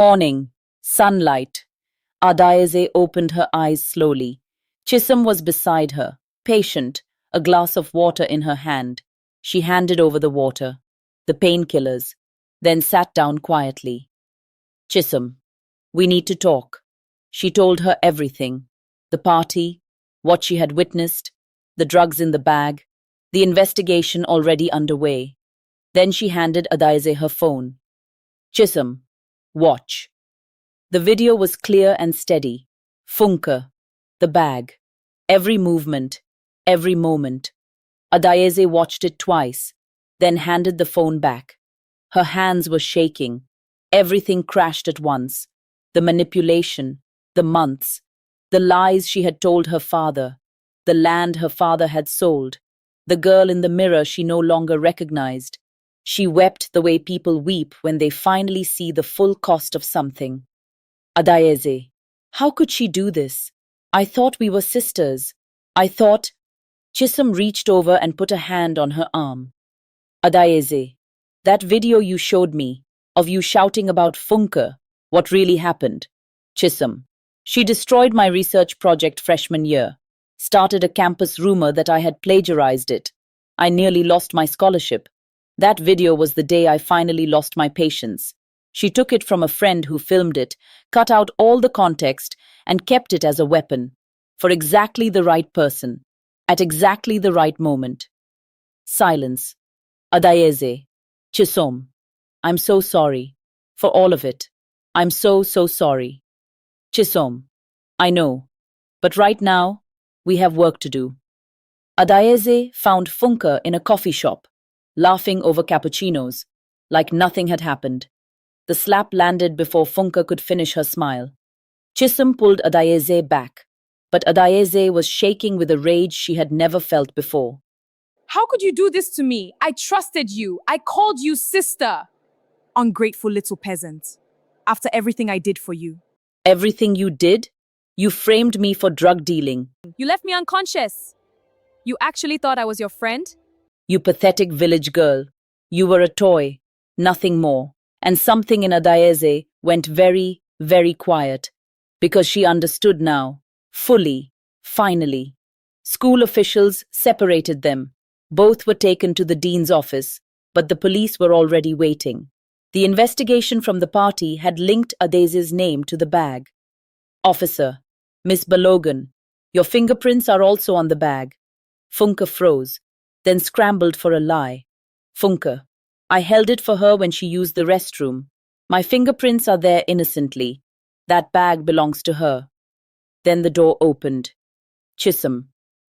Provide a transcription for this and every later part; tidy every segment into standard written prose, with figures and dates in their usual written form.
Morning. Sunlight. Adaeze opened her eyes slowly. Chisholm was beside her, patient, a glass of water in her hand. She handed over the water, the painkillers, then sat down quietly. Chisholm, we need to talk. She told her everything. The party, what she had witnessed, the drugs in the bag, the investigation already underway. Then she handed Adaeze her phone. Chisholm, watch. The video was clear and steady. Funke, the bag, every movement, every moment. Adaeze watched it twice, then handed the phone back. Her hands were shaking. Everything crashed at once. The manipulation, the months, the lies she had told her father, the land her father had sold, the girl in the mirror she no longer recognized. She wept the way people weep when they finally see the full cost of something. Adaeze, how could she do this? I thought we were sisters. I thought... Chisholm reached over and put a hand on her arm. Adaeze, that video you showed me, of you shouting about Funke, what really happened? Chisholm, she destroyed my research project freshman year, started a campus rumor that I had plagiarized it. I nearly lost my scholarship. That video was the day I finally lost my patience. She took it from a friend who filmed it, cut out all the context, and kept it as a weapon. For exactly the right person. At exactly the right moment. Silence. Adaeze. Chisholm. I'm so sorry. For all of it. I'm so sorry. Chisholm. I know. But right now, we have work to do. Adaeze found Funke in a coffee shop, laughing over cappuccinos, like nothing had happened. The slap landed before Funke could finish her smile. Chisholm pulled Adaeze back, but Adaeze was shaking with a rage she had never felt before. How could you do this to me? I trusted you. I called you sister. Ungrateful little peasant. After everything I did for you. Everything you did? You framed me for drug dealing. You left me unconscious. You actually thought I was your friend? You pathetic village girl. You were a toy, nothing more. And something in Adaeze went very, very quiet. Because she understood now. Fully. Finally. School officials separated them. Both were taken to the dean's office, but the police were already waiting. The investigation from the party had linked Adaeze's name to the bag. Officer, Miss Balogan, your fingerprints are also on the bag. Funke froze, then scrambled for a lie. Funke, I held it for her when she used the restroom. My fingerprints are there innocently. That bag belongs to her. Then the door opened. Chisholm,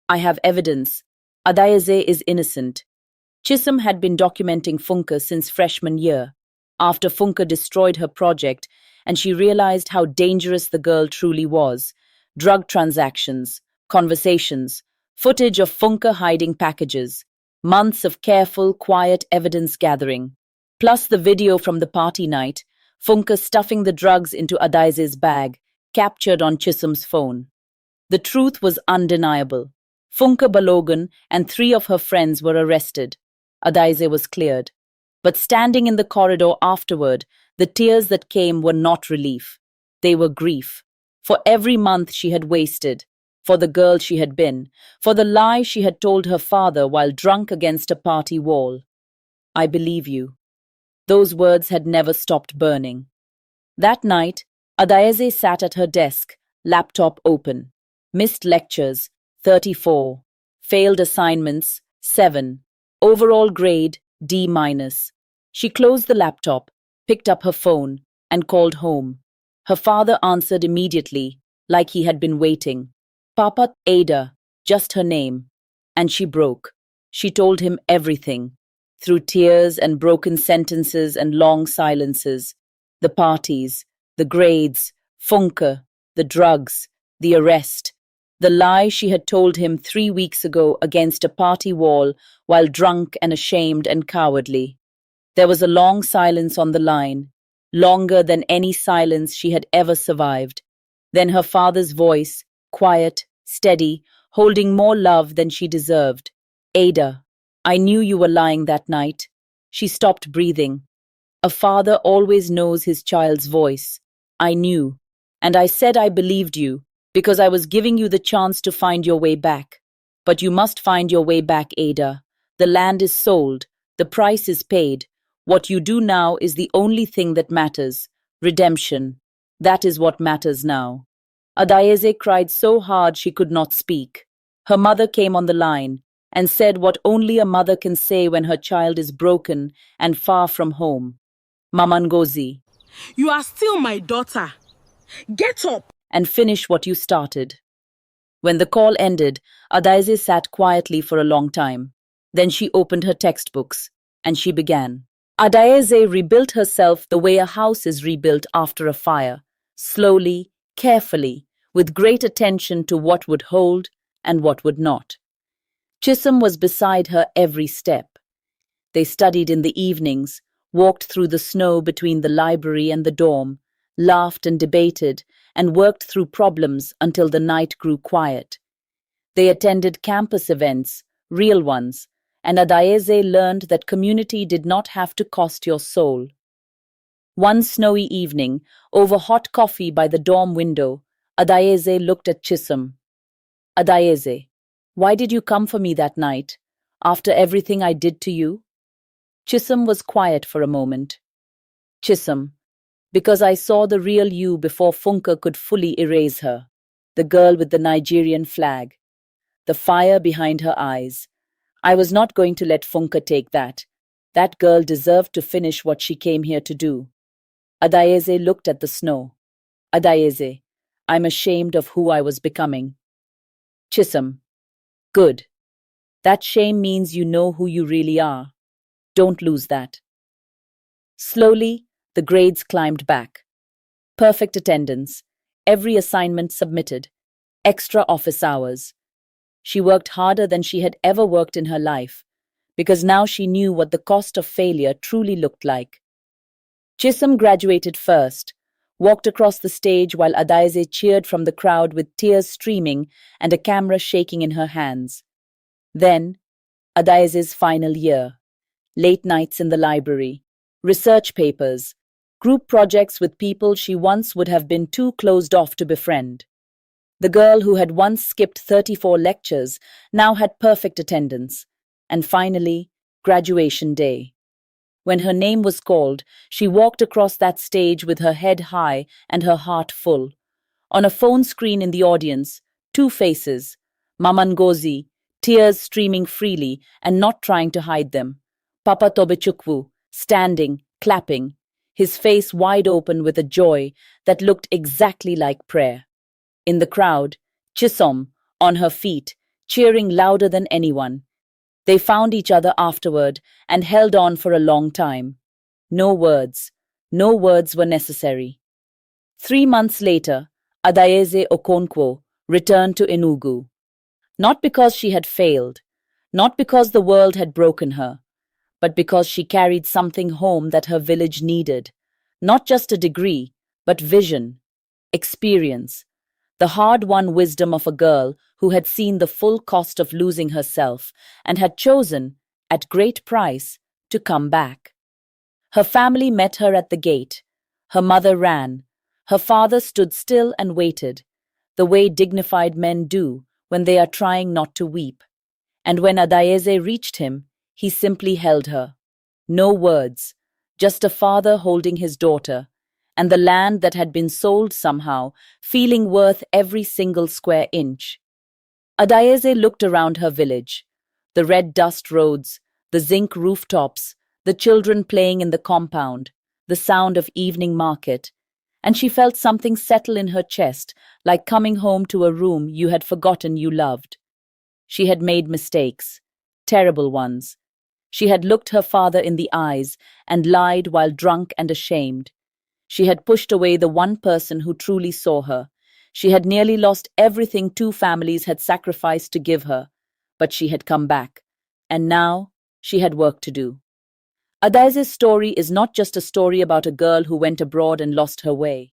I have evidence. Adaeze is innocent. Chisholm had been documenting Funke since freshman year, after Funke destroyed her project and she realized how dangerous the girl truly was. Drug transactions, conversations, footage of Funke hiding packages, months of careful, quiet evidence gathering, plus the video from the party night, Funke stuffing the drugs into Adaeze's bag, captured on Chisholm's phone. The truth was undeniable. Funke Balogan and 3 of her friends were arrested. Adaeze was cleared. But standing in the corridor afterward, the tears that came were not relief. They were grief. For every month she had wasted. For the girl she had been. For the lie she had told her father while drunk against a party wall. I believe you. Those words had never stopped burning. That night, Adaeze sat at her desk, laptop open. Missed lectures, 34. Failed assignments, 7. Overall grade, D-. She closed the laptop, picked up her phone, and called home. Her father answered immediately, like he had been waiting. Papa, Ada, just her name. And she broke. She told him everything, through tears and broken sentences and long silences. The parties, the grades, Funke, the drugs, the arrest. The lie she had told him 3 weeks ago against a party wall while drunk and ashamed and cowardly. There was a long silence on the line, longer than any silence she had ever survived. Then her father's voice, quiet, steady, holding more love than she deserved. Ada, I knew you were lying that night. She stopped breathing. A father always knows his child's voice. I knew, and I said I believed you, because I was giving you the chance to find your way back. But you must find your way back, Ada. The land is sold, the price is paid. What you do now is the only thing that matters. Redemption. That is what matters now. Adayeze cried so hard she could not speak. Her mother came on the line and said what only a mother can say when her child is broken and far from home. Mamangozi, You are still my daughter. Get up. and finish what you started. When the call ended, Adayeze sat quietly for a long time. Then she opened her textbooks, and she began. Adayeze rebuilt herself the way a house is rebuilt after a fire, slowly, carefully, with great attention to what would hold and what would not. Chisholm was beside her every step. They studied in the evenings, walked through the snow between the library and the dorm, laughed and debated, and worked through problems until the night grew quiet. They attended campus events, real ones, and Adayeze learned that community did not have to cost your soul. One snowy evening, over hot coffee by the dorm window, Adayeze looked at Chisholm. Adayeze, why did you come for me that night, after everything I did to you? Chisholm was quiet for a moment. Chisholm, because I saw the real you before Funke could fully erase her, the girl with the Nigerian flag, the fire behind her eyes. I was not going to let Funke take that. That girl deserved to finish what she came here to do. Adayeze looked at the snow. Adayeze, I'm ashamed of who I was becoming. Chisholm, good. That shame means you know who you really are. Don't lose that. Slowly, the grades climbed back. Perfect attendance, every assignment submitted, extra office hours. She worked harder than she had ever worked in her life, because now she knew what the cost of failure truly looked like. Chisholm graduated first, walked across the stage while Adayeze cheered from the crowd with tears streaming and a camera shaking in her hands. Then, Adayeze's final year. Late nights in the library, research papers, group projects with people she once would have been too closed off to befriend. The girl who had once skipped 34 lectures now had perfect attendance. And finally, graduation day. When her name was called, she walked across that stage with her head high and her heart full. On a phone screen in the audience, two faces, Mamangozi, tears streaming freely and not trying to hide them. Papa Tobechukwu, standing, clapping, his face wide open with a joy that looked exactly like prayer. In the crowd, Chisholm, on her feet, cheering louder than anyone. They found each other afterward and held on for a long time. No words were necessary. 3 months later, Adayeze Okonkwo returned to Enugu. Not because she had failed, not because the world had broken her, but because she carried something home that her village needed. Not just a degree, but vision, experience, the hard-won wisdom of a girl who had seen the full cost of losing herself and had chosen, at great price, to come back. Her family met her at the gate. Her mother ran. Her father stood still and waited, the way dignified men do when they are trying not to weep. And when Adayeze reached him, he simply held her. No words, just a father holding his daughter, and the land that had been sold somehow, feeling worth every single square inch. Adayeze looked around her village. The red dust roads, the zinc rooftops, the children playing in the compound, the sound of evening market, and she felt something settle in her chest, like coming home to a room you had forgotten you loved. She had made mistakes, terrible ones. She had looked her father in the eyes and lied while drunk and ashamed. She had pushed away the one person who truly saw her. She had nearly lost everything two families had sacrificed to give her, but she had come back, and now she had work to do. Adayeze's story is not just a story about a girl who went abroad and lost her way.